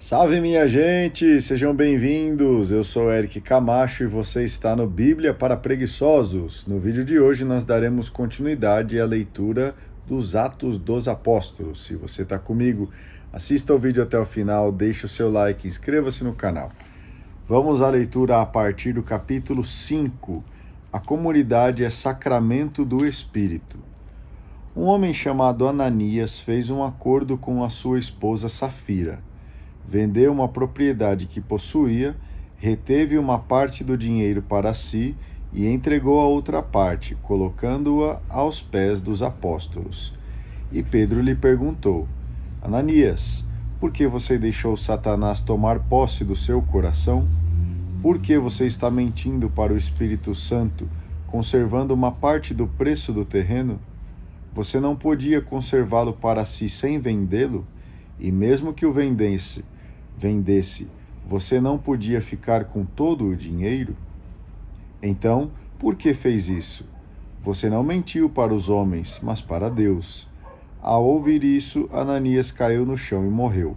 Salve minha gente, sejam bem-vindos. Eu sou Eric Camacho e você está no Bíblia para Preguiçosos. No vídeo de hoje nós daremos continuidade à leitura dos Atos dos Apóstolos. Se você está comigo, assista o vídeo até o final, deixe o seu like e inscreva-se no canal. Vamos à leitura a partir do capítulo 5. A comunidade é sacramento do Espírito. Um homem chamado Ananias fez um acordo com a sua esposa Safira. Vendeu uma propriedade que possuía, reteve uma parte do dinheiro para si e entregou a outra parte, colocando-a aos pés dos apóstolos. E Pedro lhe perguntou: Ananias, por que você deixou Satanás tomar posse do seu coração? Por que você está mentindo para o Espírito Santo, conservando uma parte do preço do terreno? Você não podia conservá-lo para si sem vendê-lo? E mesmo que o vendesse, você não podia ficar com todo o dinheiro? Então, por que fez isso? Você não mentiu para os homens, mas para Deus. Ao ouvir isso, Ananias caiu no chão e morreu.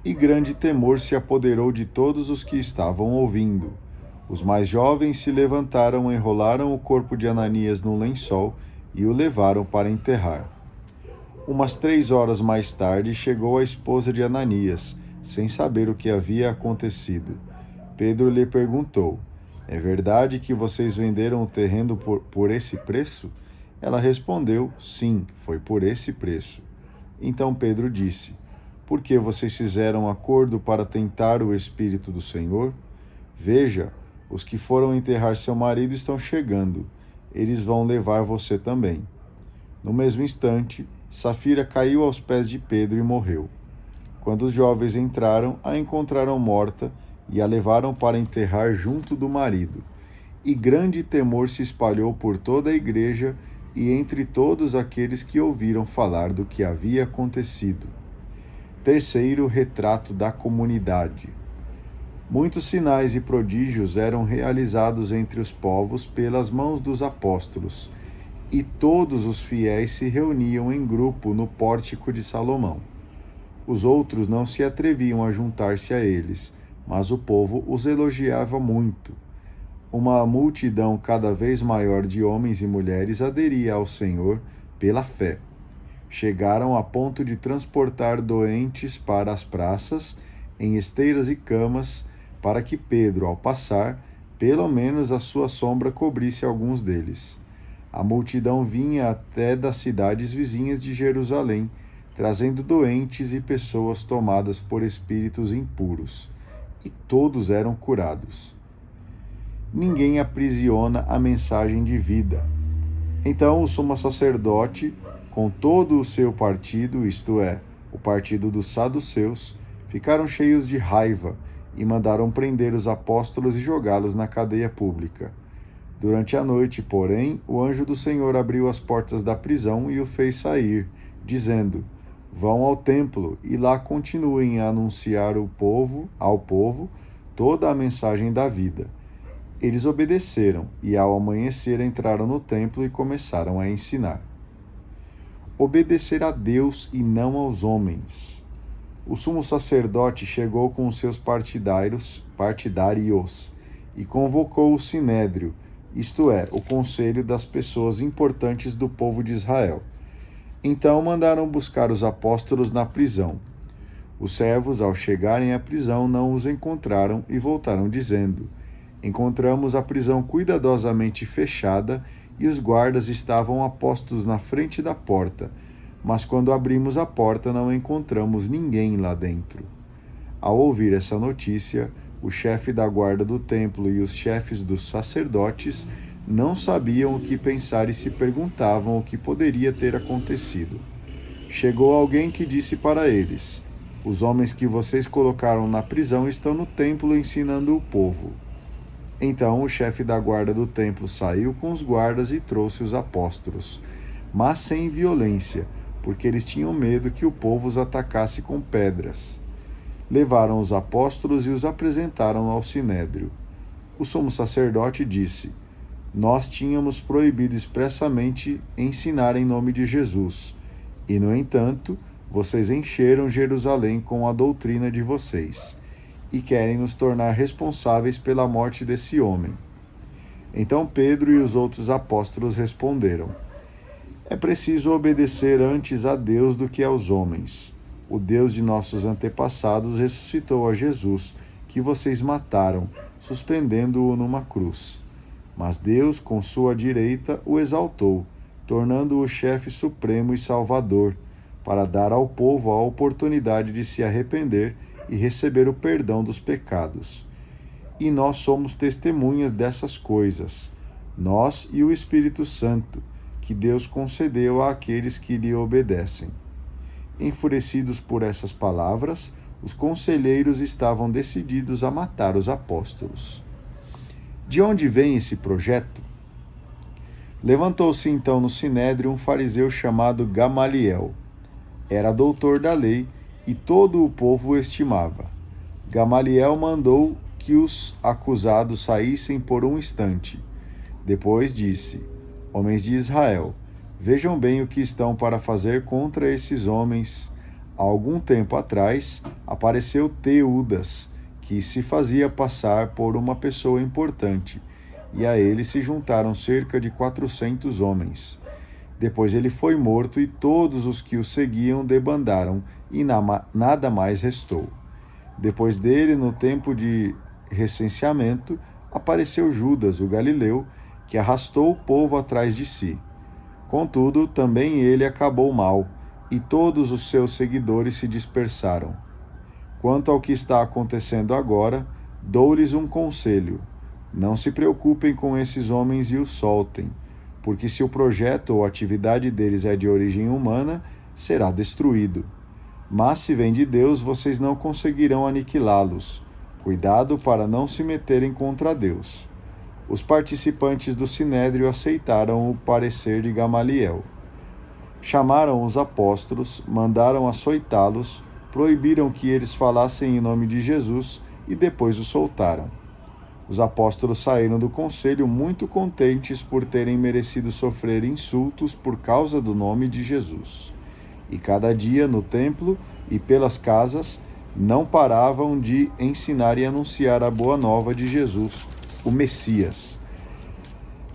E grande temor se apoderou de todos os que estavam ouvindo. Os mais jovens se levantaram, enrolaram o corpo de Ananias num lençol e o levaram para enterrar. Umas 3 horas mais tarde, chegou a esposa de Ananias, sem saber o que havia acontecido. Pedro lhe perguntou: É verdade que vocês venderam o terreno por esse preço? Ela respondeu: Sim, foi por esse preço. Então Pedro disse: Por que vocês fizeram acordo para tentar o Espírito do Senhor? Veja, os que foram enterrar seu marido estão chegando. Eles vão levar você também. No mesmo instante, Safira caiu aos pés de Pedro e morreu. Quando os jovens entraram, a encontraram morta e a levaram para enterrar junto do marido. E grande temor se espalhou por toda a igreja e entre todos aqueles que ouviram falar do que havia acontecido. Terceiro retrato da comunidade. Muitos sinais e prodígios eram realizados entre os povos pelas mãos dos apóstolos, e todos os fiéis se reuniam em grupo no pórtico de Salomão. Os outros não se atreviam a juntar-se a eles, mas o povo os elogiava muito. Uma multidão cada vez maior de homens e mulheres aderia ao Senhor pela fé. Chegaram a ponto de transportar doentes para as praças, em esteiras e camas, para que Pedro, ao passar, pelo menos a sua sombra cobrisse alguns deles. A multidão vinha até das cidades vizinhas de Jerusalém, trazendo doentes e pessoas tomadas por espíritos impuros, e todos eram curados. Ninguém aprisiona a mensagem de vida. Então o sumo sacerdote, com todo o seu partido, isto é, o partido dos saduceus, ficaram cheios de raiva e mandaram prender os apóstolos e jogá-los na cadeia pública. Durante a noite, porém, o anjo do Senhor abriu as portas da prisão e o fez sair, dizendo: Vão ao templo e lá continuem a anunciar ao povo toda a mensagem da vida. Eles obedeceram e ao amanhecer entraram no templo e começaram a ensinar. Obedecer a Deus e não aos homens. O sumo sacerdote chegou com os seus partidários e convocou o sinédrio, isto é, o conselho das pessoas importantes do povo de Israel. Então mandaram buscar os apóstolos na prisão. Os servos, ao chegarem à prisão, não os encontraram e voltaram dizendo: Encontramos a prisão cuidadosamente fechada e os guardas estavam apostos na frente da porta, mas quando abrimos a porta não encontramos ninguém lá dentro. Ao ouvir essa notícia, o chefe da guarda do templo e os chefes dos sacerdotes não sabiam o que pensar e se perguntavam o que poderia ter acontecido. Chegou alguém que disse para eles: Os homens que vocês colocaram na prisão estão no templo ensinando o povo. Então o chefe da guarda do templo saiu com os guardas e trouxe os apóstolos, mas sem violência, porque eles tinham medo que o povo os atacasse com pedras. Levaram os apóstolos e os apresentaram ao sinédrio. O sumo sacerdote disse: Nós tínhamos proibido expressamente ensinar em nome de Jesus, e, no entanto, vocês encheram Jerusalém com a doutrina de vocês e querem nos tornar responsáveis pela morte desse homem. Então Pedro e os outros apóstolos responderam: é preciso obedecer antes a Deus do que aos homens. O Deus de nossos antepassados ressuscitou a Jesus, que vocês mataram, suspendendo-o numa cruz. Mas Deus, com sua direita, o exaltou, tornando-o chefe supremo e salvador, para dar ao povo a oportunidade de se arrepender e receber o perdão dos pecados. E nós somos testemunhas dessas coisas, nós e o Espírito Santo, que Deus concedeu àqueles que lhe obedecem. Enfurecidos por essas palavras, os conselheiros estavam decididos a matar os apóstolos. De onde vem esse projeto? Levantou-se então no sinédrio um fariseu chamado Gamaliel. Era doutor da lei e todo o povo o estimava. Gamaliel mandou que os acusados saíssem por um instante. Depois disse: homens de Israel, vejam bem o que estão para fazer contra esses homens. Há algum tempo atrás, apareceu Teudas, que se fazia passar por uma pessoa importante, e a ele se juntaram cerca de 400 homens. Depois ele foi morto e todos os que o seguiam debandaram, e nada mais restou. Depois dele, no tempo de recenseamento, apareceu Judas, o galileu, que arrastou o povo atrás de si. Contudo, também ele acabou mal, e todos os seus seguidores se dispersaram. Quanto ao que está acontecendo agora, dou-lhes um conselho: não se preocupem com esses homens e os soltem, porque se o projeto ou atividade deles é de origem humana, será destruído. Mas se vem de Deus, vocês não conseguirão aniquilá-los. Cuidado para não se meterem contra Deus. Os participantes do sinédrio aceitaram o parecer de Gamaliel. Chamaram os apóstolos, mandaram açoitá-los, proibiram que eles falassem em nome de Jesus e depois os soltaram. Os apóstolos saíram do conselho muito contentes por terem merecido sofrer insultos por causa do nome de Jesus. E cada dia no templo e pelas casas não paravam de ensinar e anunciar a boa nova de Jesus, o Messias.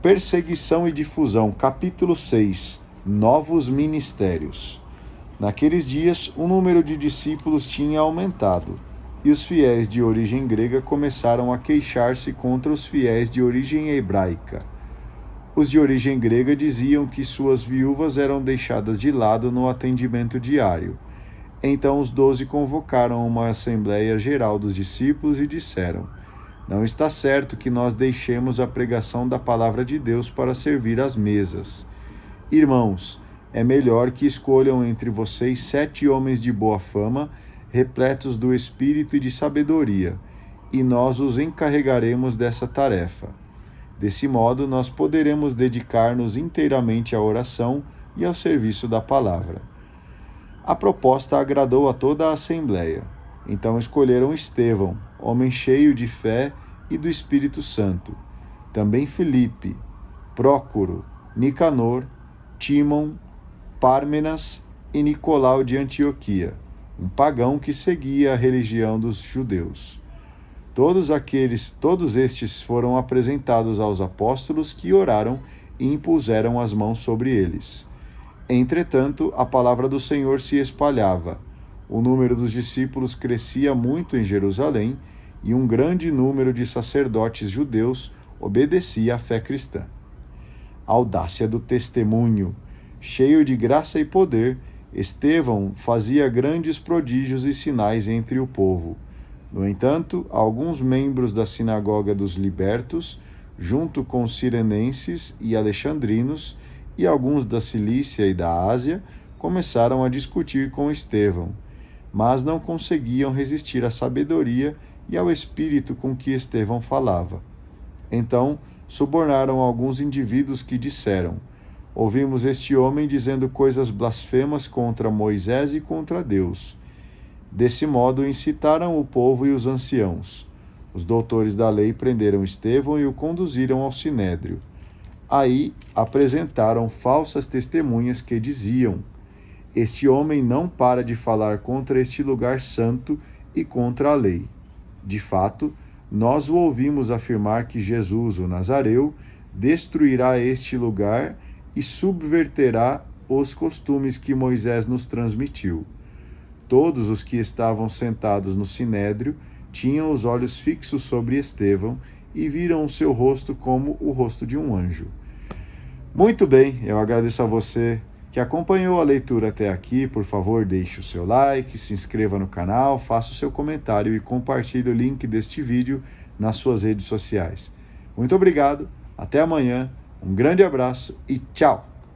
Perseguição e difusão, capítulo 6. Novos ministérios. Naqueles dias, o número de discípulos tinha aumentado, e os fiéis de origem grega começaram a queixar-se contra os fiéis de origem hebraica. Os de origem grega diziam que suas viúvas eram deixadas de lado no atendimento diário. Então os 12 convocaram uma assembleia geral dos discípulos e disseram: não está certo que nós deixemos a pregação da palavra de Deus para servir às mesas. Irmãos, é melhor que escolham entre vocês 7 homens de boa fama, repletos do Espírito e de sabedoria, e nós os encarregaremos dessa tarefa. Desse modo, nós poderemos dedicar-nos inteiramente à oração e ao serviço da palavra. A proposta agradou a toda a assembleia. Então escolheram Estevão, homem cheio de fé e do Espírito Santo. Também Filipe, Prócoro, Nicanor, Tímon, Pármenas e Nicolau de Antioquia, um pagão que seguia a religião dos judeus. Todos estes foram apresentados aos apóstolos, que oraram e impuseram as mãos sobre eles. Entretanto, a palavra do Senhor se espalhava. O número dos discípulos crescia muito em Jerusalém, e um grande número de sacerdotes judeus obedecia à fé cristã. Audácia do testemunho. Cheio de graça e poder, Estevão fazia grandes prodígios e sinais entre o povo. No entanto, alguns membros da sinagoga dos libertos, junto com os cirenenses e alexandrinos, e alguns da Cilícia e da Ásia, começaram a discutir com Estevão, mas não conseguiam resistir à sabedoria e ao espírito com que Estevão falava. Então, subornaram alguns indivíduos que disseram: ouvimos este homem dizendo coisas blasfemas contra Moisés e contra Deus. Desse modo, incitaram o povo e os anciãos. Os doutores da lei prenderam Estevão e o conduziram ao sinédrio. Aí apresentaram falsas testemunhas que diziam: Este homem não para de falar contra este lugar santo e contra a lei. De fato, nós o ouvimos afirmar que Jesus, o Nazareu, destruirá este lugar e subverterá os costumes que Moisés nos transmitiu. Todos os que estavam sentados no sinédrio tinham os olhos fixos sobre Estevão e viram o seu rosto como o rosto de um anjo. Muito bem, eu agradeço a você que acompanhou a leitura até aqui. Por favor, deixe o seu like, se inscreva no canal, faça o seu comentário e compartilhe o link deste vídeo nas suas redes sociais. Muito obrigado, até amanhã, um grande abraço e tchau!